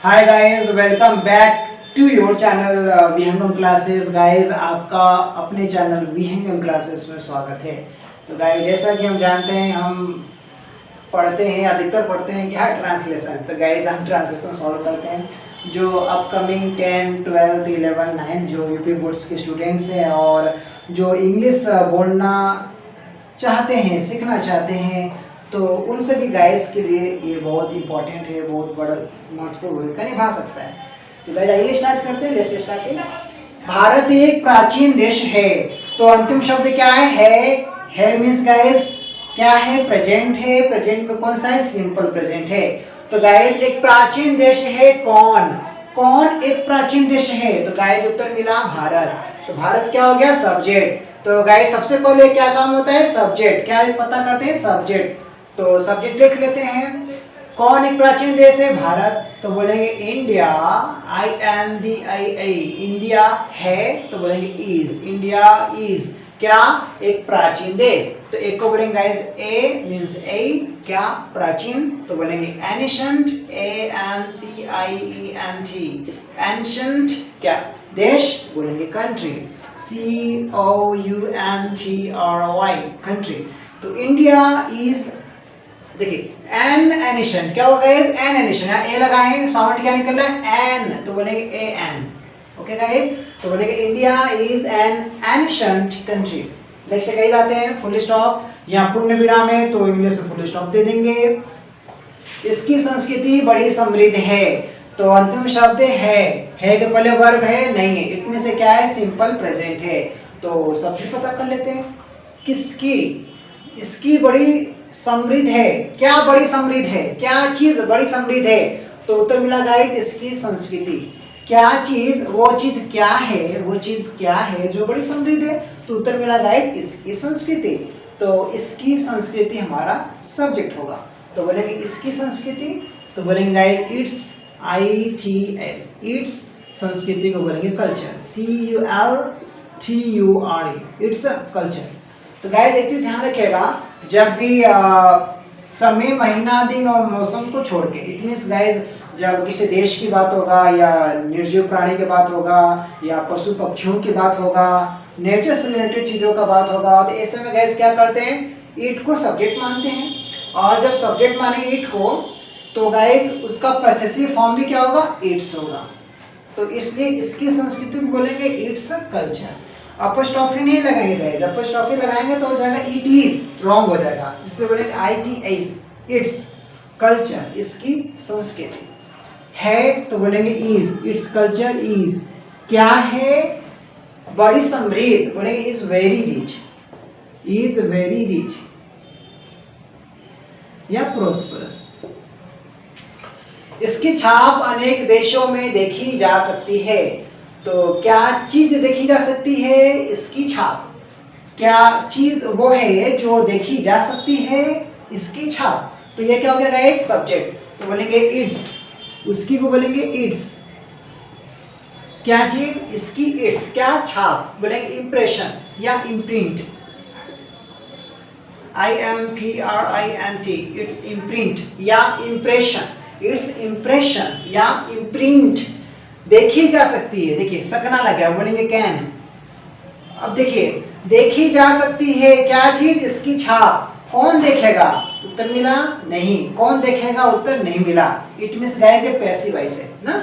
Hi guys, welcome back to your channel Vihangam classes. Guys, आपका अपने channel Vihangam classes में स्वागत है। तो गाइस, जैसा कि हम जानते हैं, हम पढ़ते हैं, अधिकतर पढ़ते हैं क्या, ट्रांसलेशन। तो गाइस, हम ट्रांसलेशन सॉल्व करते हैं। जो अपकमिंग 10, 12, 11, 9 जो यूपी बोर्ड्स के स्टूडेंट्स हैं और जो इंग्लिश बोलना चाहते हैं, सीखना चाहते हैं, तो उन सभी गाइस के लिए ये बहुत इंपॉर्टेंट है, बहुत बड़ा महत्वपूर्ण भूमिका निभा सकता है। तो गाइस, आइए स्टार्ट करते हैं। Let's start. भारत एक प्राचीन देश है। तो अंतिम शब्द क्या है मीन्स गाइस क्या है, प्रेजेंट है। प्रेजेंट में कौन सा है, सिंपल प्रेजेंट है। तो गाइस, एक प्राचीन देश है। कौन एक प्राचीन देश है। तो गाइस, उत्तर मिला भारत। तो भारत क्या हो गया, सब्जेक्ट। तो गाइस, सबसे पहले क्या काम होता है, सब्जेक्ट। क्या पता करते हैं, सब्जेक्ट। तो सब्जेक्ट लिख लेते हैं। कौन एक प्राचीन देश है, भारत। तो बोलेंगे इंडिया, INDIA, इंडिया है। तो बोलेंगे इज, इंडिया इज क्या, एक प्राचीन देश। तो एक को बोलेंगे गाइस ए मीन्स ए, क्या, प्राचीन। तो बोलेंगे एनिशंट, ANCIENT, एनिशंट क्या, देश। बोलेंगे कंट्री, COUNTRY, कंट्री। तो इंडिया इज, देखिए एन एनिशन क्या होगा, एन एनिशन, ए लगाएं, साउंड क्या निकल रहा है, एन। तो बोलेंगे AN। ओके गाइस, तो बोलेंगे India is an एनिशंट country. Next कहीं जाते हैं, फुल स्टॉप। यहाँ पूर्ण विराम है तो इंग्लिश में फुल स्टॉप दे देंगे। इसकी संस्कृति बड़ी समृद्ध है। तो अंतिम शब्द है के पहले वर्ब है, नहीं है। इतने से क्या है, सिंपल प्रेजेंट है। तो सबसे पता कर लेते हैं किसकी, इसकी बड़ी समृद्ध है। क्या बड़ी समृद्ध है, क्या चीज बड़ी समृद्ध है। तो उत्तर मिला गाइड, इसकी संस्कृति। क्या चीज, वो चीज क्या है, वो चीज क्या है जो बड़ी समृद्ध है। तो उत्तर मिला गाइड, इसकी संस्कृति। तो इसकी संस्कृति हमारा सब्जेक्ट होगा। तो बोलेंगे इसकी संस्कृति। तो बोलेंगे गाइड इट्स, ITS, इट्स। संस्कृति को बोलेंगे कल्चर, CULTURE, इट्स कल्चर। तो गाइड एक चीज ध्यान रखिएगा, जब भी समय, महीना, दिन और मौसम को छोड़ के, इट मीन्स गाइज जब किसी देश की बात होगा या निर्जीव प्राणी की बात होगा या पशु पक्षियों की बात होगा, नेचर से रिलेटेड चीज़ों का बात होगा, तो ऐसे में गाइज क्या करते हैं, इट को सब्जेक्ट मानते हैं। और जब सब्जेक्ट मानेंगे इट को, तो गाइज उसका पॉसेसिव फॉर्म भी क्या होगा, इट्स होगा। तो इसलिए इसकी संस्कृति को बोलेंगे इट्स कल्चर। अपॉस्ट्रोफी नहीं लगाएंगे गाइस, अपॉस्ट्रोफी लगाएंगे तो हो जाएगा इट इज, रॉन्ग हो जाएगा। इसलिए बोलेंगे ITS, इट्स कल्चर, इसकी संस्कृति। है तो बोलेंगे इज, इट्स कल्चर इज। क्या है, बड़ी समृद्ध, बोलेंगे is very rich, is very rich या प्रोस्परस। इसकी छाप अनेक देशों में देखी जा सकती है। तो क्या चीज देखी जा सकती है, इसकी छाप। क्या चीज वो है जो देखी जा सकती है, इसकी छाप। तो ये क्या हो गया गाइस, सब्जेक्ट। तो बोलेंगे इट्स, उसकी को बोलेंगे इट्स। क्या चीज, इसकी इट्स, क्या छाप। बोलेंगे इंप्रेशन या इम्प्रिंट, IMPRINT, इट्स इम्प्रिंट या इम्प्रेशन, इट्स इम्प्रेशन या इम्प्रिंट। देखी जा सकती है, देखिए सकना लगा, बोलेंगे कैन। अब देखिए देखी जा सकती है क्या चीज, इसकी छाप। कौन देखेगा, उत्तर मिला नहीं। कौन देखेगा, उत्तर नहीं मिला। इट मींस गाइस ये पैसिव वॉइस है ना।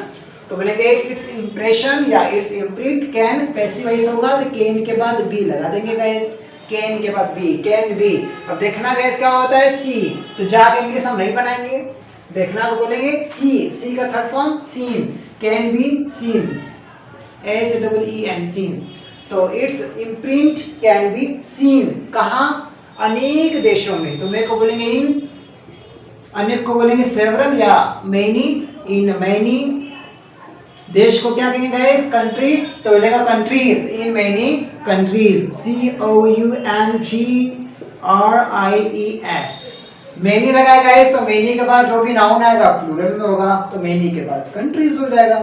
तो बोलेंगे इट्स इंप्रेशन या it's imprint, can passive voice होगा तो कैन के बाद बी लगा देंगे गाइस, कैन के बाद बी, कैन बी। अब देखना गाइस क्या होता है, सी। तो जाके इंग्लिश हम नहीं बनाएंगे, देखना को बोलेंगे सी का third form seen, can be seen, SEEN, seen. तो its imprint can be seen, कहाँ, अनेक देशों में। तो मैं को बोलेंगे इन, अनेक को बोलेंगे सेवरल या मैनी, इन मैनी। देश को क्या कहेंगे गाइस, कंट्री। तो बोलेगा countries, in many countries, COUNTRIES। Many लगाया गाइस, तो मैनी के बाद जो भी नाउन आएगा प्लूरल में होगा, तो मैनी के बाद कंट्रीज हो जाएगा।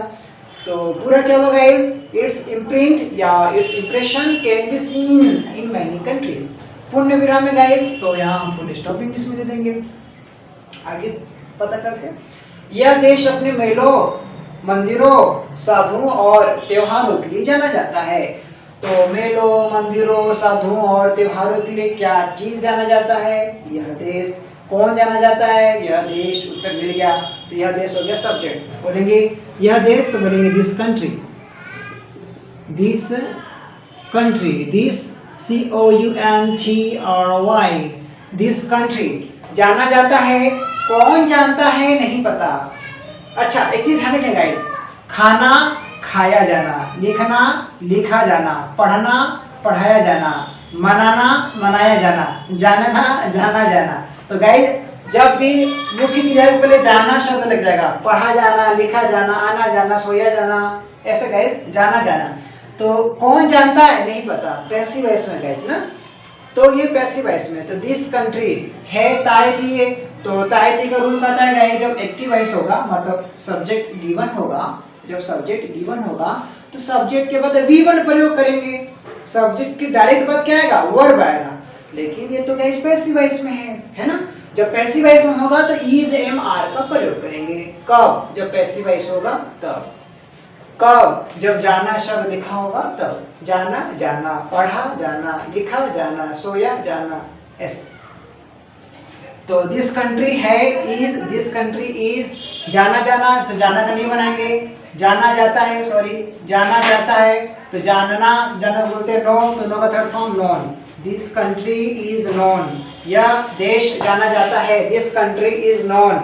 तो पूरा क्या होगा गाइस, इट्स इम्प्रिंट या it's impression can be seen in many countries. पूर्ण विराम में गाइस, तो यहाँ हम फुल स्टॉप इंग्लिश में दे देंगे। आगे पता करते हैं। यह देश अपने मंदिरों, साधुओं और त्योहारों के लिए जाना जाता है। तो मेलों, मंदिरों, साधुओं और त्योहारों के लिए क्या चीज जाना जाता है? यह देश। कौन जाना जाता है? यह देश। उत्तर मिल गया। तो यह देश हो गया सब्जेक्ट। बोलेंगे यह देश, तो बोलेंगे this country. This country, this COUNTRY, this country. जाना जाता है, कौन जानता है नहीं पता। अच्छा, एक चीज ध्यान रखिएगा गाइस, खाना खाया जाना, लिखना लिखा जाना, पढ़ना पढ़ाया जाना, मनाना मनाया जाना, जानना जाना जाना। तो गाइस जब भी मुख्य क्रिया के पहले जाना शब्द लग जाएगा, पढ़ा जाना, लिखा जाना, आना जाना, सोया जाना, ऐसे गाइस जाना जाना। तो कौन जानता है नहीं पता, पैसिव वॉइस में गाइस ना। तो ये पैसिव वॉइस में, तो दिस कंट्री है तायती है। तो तायती का रूल कहता है गाइस जब एक्टिव वॉइस होगा, मतलब सब्जेक्ट गिवन होगा, जब सब्जेक्ट गिवन होगा तो सब्जेक्ट के बाद V1 प्रयोग करेंगे। सब्जेक्ट की डायरेक्ट बाद क्या आएगा? वर्ब आएगा। लेकिन ये तो गाइस पैसिव वॉइस में है ना। जब पैसिव वॉइस में होगा तो इज एम आर का प्रयोग करेंगे। कब? जब पैसिव वॉइस होगा तब। कब? जब जाना शब्द लिखा होगा तब। जाना जाना, पढ़ा जाना, लिखा जाना, सोया जाना, ऐसे। तो दिस कंट्री है, इज, दिस कंट्री इज। जाना जाना, तो जाना का नहीं बनाएंगे। जाना जाता है, सॉरी, जाना जाता है तो जानना, जाना बोलते हैं नो, तो नो का third form non. This country is non. यह देश जाना जाता है, दिस कंट्री इज नॉन।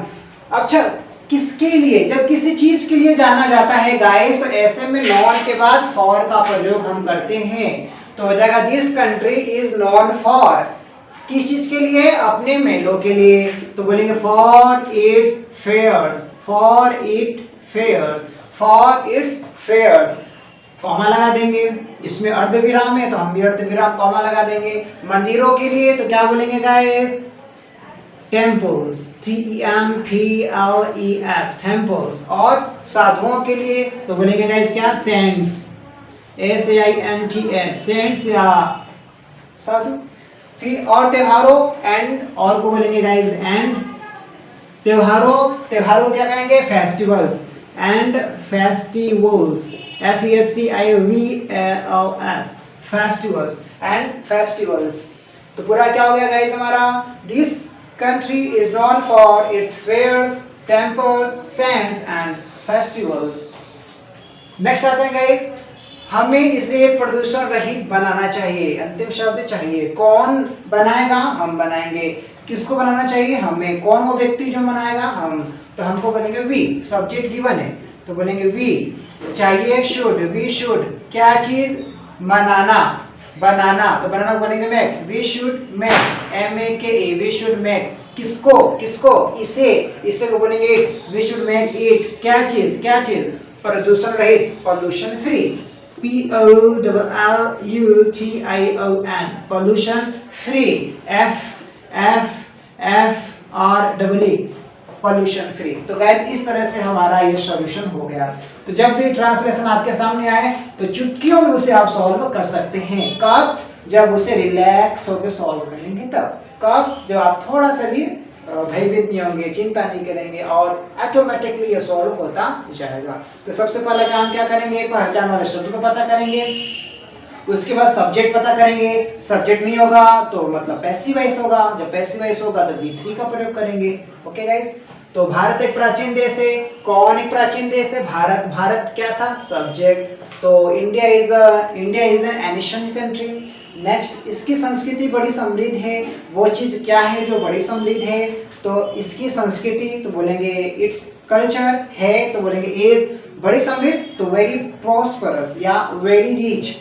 अच्छा, किसके लिए? जब किसी चीज के लिए जाना जाता है गाइस, तो ऐसे में नॉन के बाद फॉर का प्रयोग हम करते हैं। तो हो जाएगा this country is non for. किस चीज के लिए? अपने मेलों के लिए। तो बोलेंगे for its fairs, for it fairs, for its fairs. Comma लगा देंगे, इसमें अर्ध विराम है तो हम भी अर्ध विराम कॉमा लगा देंगे। मंदिरों के लिए तो क्या बोलेंगे गाइस? Temples, TEMPLES, temples. और साधुओं के लिए तो बोलेंगे गाइस क्या? सेंट्स, SAINTS, सेंट्स या साधु। फिर और त्योहारों, एंड, और को बोलेंगे गाइस एंड। त्योहारों, त्योहारों क्या कहेंगे? Festivals, and festivals, FESTIVALS, festivals and festivals. तो पूरा क्या हो गया गाइस हमारा? This country is known for its fairs, temples, saints and festivals. Next आते हैं गाइस, हमें इसे प्रदूषण रहित बनाना चाहिए। अंतिम शब्द चाहिए। कौन बनाएगा? हम बनाएंगे। किसको बनाना चाहिए? हमें। कौन वो व्यक्ति जो बनाएगा? हम। तो हमको बोलेंगे वी। सब्जेक्ट गिवन है तो बोलेंगे वी। चाहिए शुड, वी शुड। क्या चीज? बनाना, बनाना। तो बनाना को बोलेंगे make. We should make, MAKE, we should make. किसको? किसको? इसे। इसे को बोलेंगे it, we should make it. क्या चीज? क्या चीज? प्रदूषण रहित, pollution free, POLLUTION, pollution free, FFFREE, pollution free. तो गाइस इस तरह से हमारा ये सॉल्यूशन हो गया। तो जब भी ट्रांसलेशन आपके सामने आए तो चुटकियों में उसे आप सॉल्व कर सकते हैं। कब? जब उसे रिलैक्स होकर सॉल्व करेंगे तब। कब? जब आप थोड़ा सा भी भयभीत नहीं होंगे, चिंता नहीं करेंगे और ऑटोमेटिकली ये सॉल्व होता जाएगा। तो सबसे पहला काम क्या करेंगे? पहचान वाले शब्द को पता करेंगे, उसके बाद सब्जेक्ट पता करेंगे। सब्जेक्ट नहीं होगा तो मतलब पैसिव वॉइस होगा, जब पैसिव वॉइस होगा तो V3 का प्रयोग करेंगे। ओके गाइस, तो भारत एक प्राचीन देश है। कौन एक प्राचीन देश है? भारत। भारत क्या था? सब्जेक्ट। तो India is an ancient country. Next, इसकी संस्कृति बड़ी समृद्ध है। वो चीज क्या है जो बड़ी समृद्ध है? तो इसकी संस्कृति तो बोलेंगे इट्स कल्चर है, तो बोलेंगे इज। बड़ी समृद्ध तो वेरी प्रॉस्परस या वेरी रिच।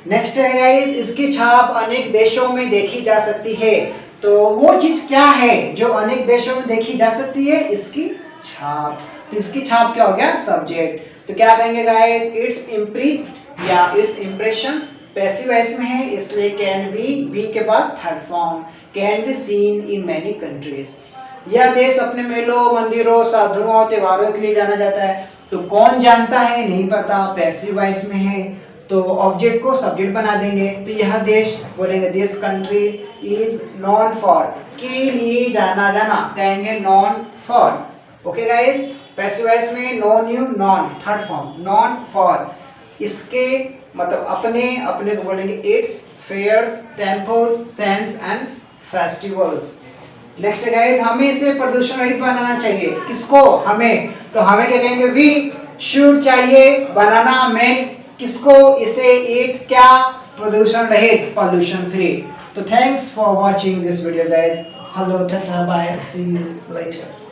नेक्स्ट है गाइस, इसकी छाप अनेक देशों में देखी जा सकती है। तो वो चीज क्या है जो अनेक देशों में देखी जा सकती है? इसकी छाप। तो इसकी छाप क्या हो गया? सब्जेक्ट। तो क्या कहेंगे गाइस? इट्स इम्प्रिंट या इट्स इम्प्रेशन। पैसिव वॉइस में है इसलिए कैन बी के बाद third form, can be seen in many countries. यह देश अपने मेलों, मंदिरों, साधुओं, त्योहारों के लिए जाना जाता है। तो कौन जानता है? नहीं पता, पैसिव वॉइस में है। तो ऑब्जेक्ट को सब्जेक्ट बना देंगे। तो यह देश बोलेंगे this country is known for, के लिए जाना जाना, कहेंगे known for. Okay guys, passive voice में know, knew, known, third form, known, for, इसके मतलब अपने अपने को बोलेंगे its, fairs, temples, saints and festivals. Next है गाइस, हमें इसे प्रदूषण रहित बनाना चाहिए। किसको? हमें। तो हमें क्या कहेंगे? वी शुड चाहिए बनाना, मेक किसको? इसे, इट क्या? प्रदूषण रहित, पॉल्यूशन फ्री। तो thanks for watching this video guys. Hello, टाटा, बाय, सी यू लेटर।